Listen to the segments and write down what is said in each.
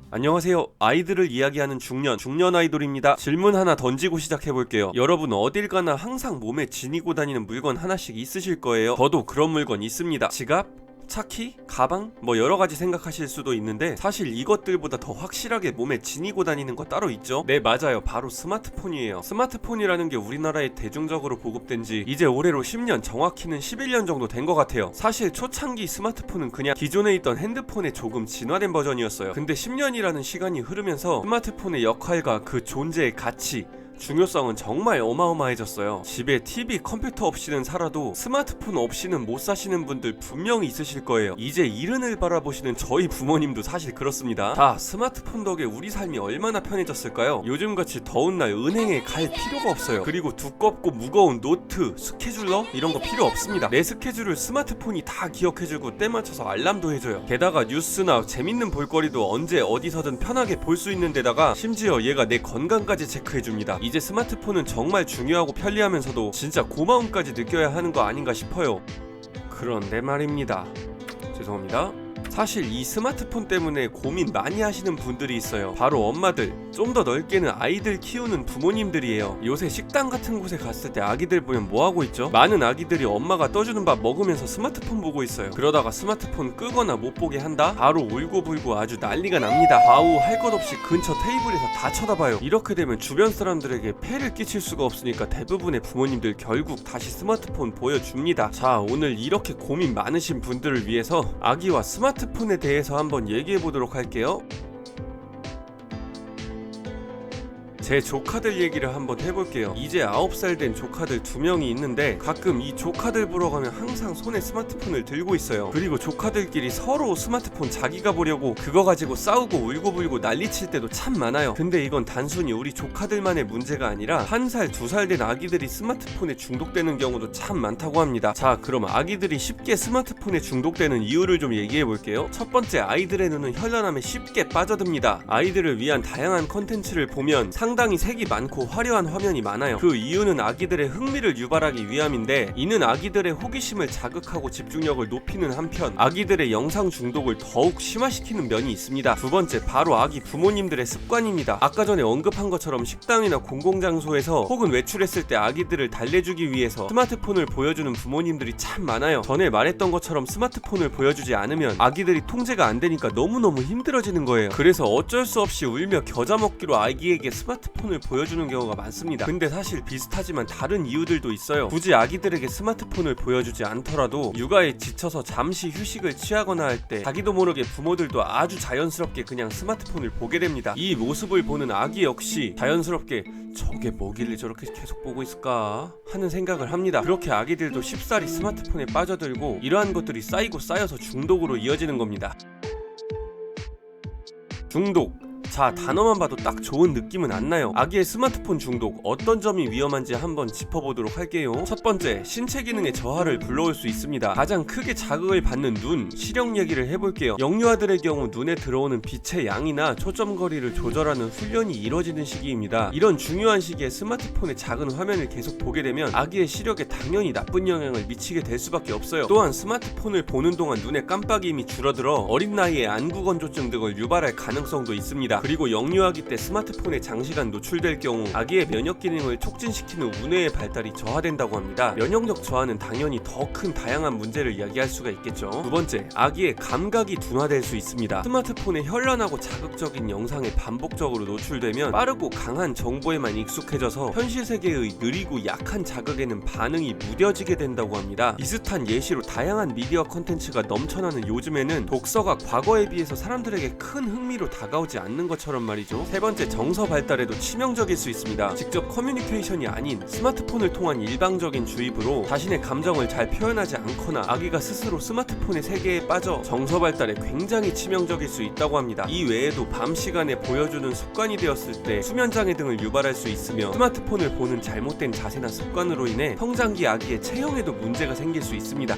안녕하세요. 아이들을 이야기하는 중년 아이돌입니다. 질문 하나 던지고 시작해볼게요. 여러분 어딜 가나 항상 몸에 지니고 다니는 물건 하나씩 있으실 거예요. 저도 그런 물건 있습니다. 지갑? 차키? 가방? 뭐 여러가지 생각하실 수도 있는데 사실 이것들보다 더 확실하게 몸에 지니고 다니는 거 따로 있죠? 네, 맞아요. 바로 스마트폰이에요. 스마트폰이라는 게 우리나라에 대중적으로 보급된 지 이제 올해로 10년, 정확히는 11년 정도 된 것 같아요. 사실 초창기 스마트폰은 그냥 기존에 있던 핸드폰의 조금 진화된 버전이었어요. 근데 10년이라는 시간이 흐르면서 스마트폰의 역할과 그 존재의 가치, 중요성은 정말 어마어마해졌어요. 집에 TV, 컴퓨터 없이는 살아도 스마트폰 없이는 못 사시는 분들 분명히 있으실 거예요. 이제 이른을 바라보시는 저희 부모님도 사실 그렇습니다. 다 스마트폰 덕에 우리 삶이 얼마나 편해졌을까요? 요즘같이 더운 날 은행에 갈 필요가 없어요. 그리고 두껍고 무거운 노트, 스케줄러 이런 거 필요 없습니다. 내 스케줄을 스마트폰이 다 기억해주고 때 맞춰서 알람도 해줘요. 게다가 뉴스나 재밌는 볼거리도 언제 어디서든 편하게 볼 수 있는 데다가 심지어 얘가 내 건강까지 체크해줍니다. 이제 스마트폰은 정말 중요하고 편리하면서도 진짜 고마움까지 느껴야 하는 거 아닌가 싶어요. 그런데 말입니다. 죄송합니다. 사실 이 스마트폰 때문에 고민 많이 하시는 분들이 있어요. 바로 엄마들, 좀 더 넓게는 아이들 키우는 부모님들이에요. 요새 식당 같은 곳에 갔을 때 아기들 보면 뭐하고 있죠? 많은 아기들이 엄마가 떠주는 밥 먹으면서 스마트폰 보고 있어요. 그러다가 스마트폰 끄거나 못 보게 한다? 바로 울고불고 아주 난리가 납니다. 아우 할 것 없이 근처 테이블에서 다 쳐다봐요. 이렇게 되면 주변 사람들에게 폐를 끼칠 수가 없으니까 대부분의 부모님들 결국 다시 스마트폰 보여줍니다. 자, 오늘 이렇게 고민 많으신 분들을 위해서 아기와 스마트폰에 대해서 한번 얘기해보도록 할게요. 제 조카들 얘기를 한번 해볼게요. 이제 9살 된 조카들 2명이 있는데 가끔 이 조카들 보러 가면 항상 손에 스마트폰을 들고 있어요. 그리고 조카들끼리 서로 스마트폰 자기가 보려고 그거 가지고 싸우고 울고불고 난리칠 때도 참 많아요. 근데 이건 단순히 우리 조카들만의 문제가 아니라 1살, 2살 된 아기들이 스마트폰에 중독되는 경우도 참 많다고 합니다. 자, 그럼 아기들이 쉽게 스마트폰에 중독되는 이유를 좀 얘기해볼게요. 첫 번째, 아이들의 눈은 현란함에 쉽게 빠져듭니다. 아이들을 위한 다양한 컨텐츠를 보면 상당히 색이 많고 화려한 화면이 많아요. 그 이유는 아기들의 흥미를 유발하기 위함인데, 이는 아기들의 호기심을 자극하고 집중력을 높이는 한편 아기들의 영상 중독을 더욱 심화시키는 면이 있습니다. 두 번째, 바로 아기 부모님들의 습관입니다. 아까 전에 언급한 것처럼 식당이나 공공장소에서 혹은 외출했을 때 아기들을 달래주기 위해서 스마트폰을 보여주는 부모님들이 참 많아요. 전에 말했던 것처럼 스마트폰을 보여주지 않으면 아기들이 통제가 안 되니까 너무너무 힘들어지는 거예요. 그래서 어쩔 수 없이 울며 겨자 먹기로 아기에게 스마트폰을 보여주는 경우가 많습니다. 근데 사실 비슷하지만 다른 이유들도 있어요. 굳이 아기들에게 스마트폰을 보여주지 않더라도 육아에 지쳐서 잠시 휴식을 취하거나 할 때 자기도 모르게 부모들도 아주 자연스럽게 그냥 스마트폰을 보게 됩니다. 이 모습을 보는 아기 역시 자연스럽게 저게 뭐길래 저렇게 계속 보고 있을까 하는 생각을 합니다. 그렇게 아기들도 쉽사리 스마트폰에 빠져들고 이러한 것들이 쌓이고 쌓여서 중독으로 이어지는 겁니다. 중독. 자, 단어만 봐도 딱 좋은 느낌은 안 나요. 아기의 스마트폰 중독, 어떤 점이 위험한지 한번 짚어보도록 할게요. 첫 번째, 신체 기능의 저하를 불러올 수 있습니다. 가장 크게 자극을 받는 눈, 시력 얘기를 해볼게요. 영유아들의 경우 눈에 들어오는 빛의 양이나 초점거리를 조절하는 훈련이 이뤄지는 시기입니다. 이런 중요한 시기에 스마트폰의 작은 화면을 계속 보게 되면 아기의 시력에 당연히 나쁜 영향을 미치게 될 수밖에 없어요. 또한 스마트폰을 보는 동안 눈의 깜빡이 힘이 줄어들어 어린 나이에 안구건조증 등을 유발할 가능성도 있습니다. 그리고 영유아기 때 스마트폰에 장시간 노출될 경우 아기의 면역 기능을 촉진시키는 우뇌의 발달이 저하된다고 합니다. 면역력 저하는 당연히 더 큰 다양한 문제를 이야기할 수가 있겠죠. 두 번째, 아기의 감각이 둔화될 수 있습니다. 스마트폰에 현란하고 자극적인 영상에 반복적으로 노출되면 빠르고 강한 정보에만 익숙해져서 현실 세계의 느리고 약한 자극에는 반응이 무뎌지게 된다고 합니다. 비슷한 예시로 다양한 미디어 컨텐츠가 넘쳐나는 요즘에는 독서가 과거에 비해서 사람들에게 큰 흥미로 다가오지 않는 것처럼 말이죠. 세 번째, 정서 발달에도 치명적일 수 있습니다. 직접 커뮤니케이션이 아닌 스마트폰을 통한 일방적인 주입으로 자신의 감정을 잘 표현하지 않거나 아기가 스스로 스마트폰의 세계에 빠져 정서 발달에 굉장히 치명적일 수 있다고 합니다. 이 외에도 밤 시간에 보여주는 습관이 되었을 때 수면장애 등을 유발할 수 있으며 스마트폰을 보는 잘못된 자세나 습관으로 인해 성장기 아기의 체형에도 문제가 생길 수 있습니다.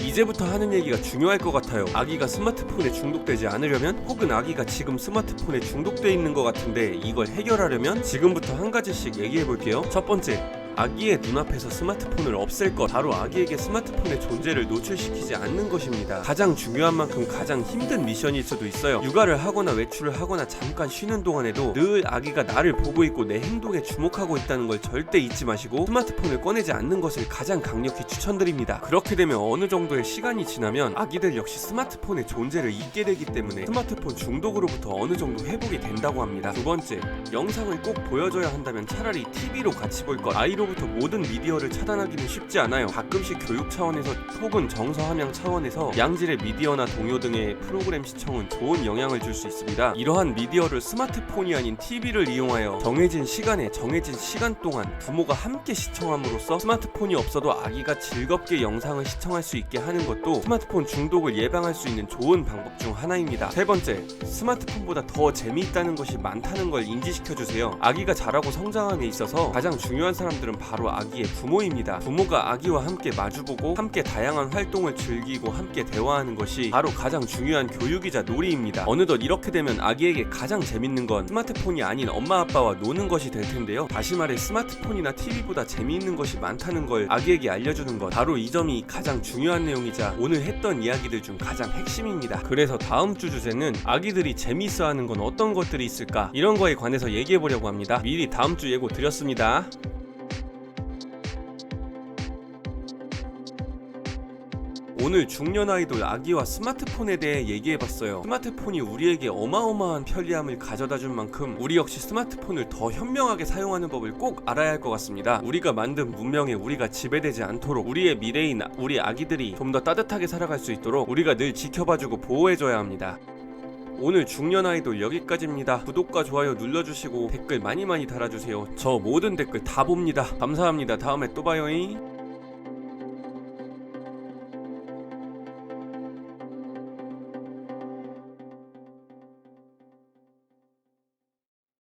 이제부터 하는 얘기가 중요할 것 같아요. 아기가 스마트폰에 중독되지 않으려면, 혹은 아기가 지금 스마트폰에 중독돼 있는 것 같은데 이걸 해결하려면 지금부터 한 가지씩 얘기해 볼게요. 첫 번째, 아기의 눈앞에서 스마트폰을 없앨 것, 바로 아기에게 스마트폰의 존재를 노출시키지 않는 것입니다. 가장 중요한 만큼 가장 힘든 미션일 수도 있어요. 육아를 하거나 외출을 하거나 잠깐 쉬는 동안에도 늘 아기가 나를 보고 있고 내 행동에 주목하고 있다는 걸 절대 잊지 마시고 스마트폰을 꺼내지 않는 것을 가장 강력히 추천드립니다. 그렇게 되면 어느 정도의 시간이 지나면 아기들 역시 스마트폰의 존재를 잊게 되기 때문에 스마트폰 중독으로부터 어느 정도 회복이 된다고 합니다. 두 번째, 영상을 꼭 보여줘야 한다면 차라리 TV로 같이 볼 것. 아이로부터 모든 미디어를 차단하기는 쉽지 않아요. 가끔씩 교육 차원에서 혹은 정서 함양 차원에서 양질의 미디어나 동요 등의 프로그램 시청은 좋은 영향을 줄 수 있습니다. 이러한 미디어를 스마트폰이 아닌 TV를 이용하여 정해진 시간에 정해진 시간 동안 부모가 함께 시청함으로써 스마트폰이 없어도 아기가 즐겁게 영상을 시청할 수 있게 하는 것도 스마트폰 중독을 예방할 수 있는 좋은 방법 중 하나입니다. 세 번째, 스마트폰보다 더 재미있다는 것이 많다는 걸 인지시켜주세요. 아기가 자라고 성장함에 있어서 가장 중요한 사람들은 바로 아기의 부모입니다. 부모가 아기와 함께 마주보고 함께 다양한 활동을 즐기고 함께 대화하는 것이 바로 가장 중요한 교육이자 놀이입니다. 어느덧 이렇게 되면 아기에게 가장 재밌는 건 스마트폰이 아닌 엄마 아빠와 노는 것이 될 텐데요. 다시 말해 스마트폰이나 TV보다 재미있는 것이 많다는 걸 아기에게 알려주는 것, 바로 이 점이 가장 중요한 내용이자 오늘 했던 이야기들 중 가장 핵심입니다. 그래서 다음 주 주제는 아기들이 재미있어하는 건 어떤 것들이 있을까, 이런 거에 관해서 얘기해보려고 합니다. 미리 다음 주 예고 드렸습니다. 오늘 중년 아이돌 아기와 스마트폰에 대해 얘기해봤어요. 스마트폰이 우리에게 어마어마한 편리함을 가져다준 만큼 우리 역시 스마트폰을 더 현명하게 사용하는 법을 꼭 알아야 할 것 같습니다. 우리가 만든 문명에 우리가 지배되지 않도록, 우리의 미래인 우리 아기들이 좀 더 따뜻하게 살아갈 수 있도록 우리가 늘 지켜봐주고 보호해줘야 합니다. 오늘 중년 아이돌 여기까지입니다. 구독과 좋아요 눌러주시고 댓글 많이 달아주세요. 저 모든 댓글 다 봅니다. 감사합니다. 다음에 또 봐요잉.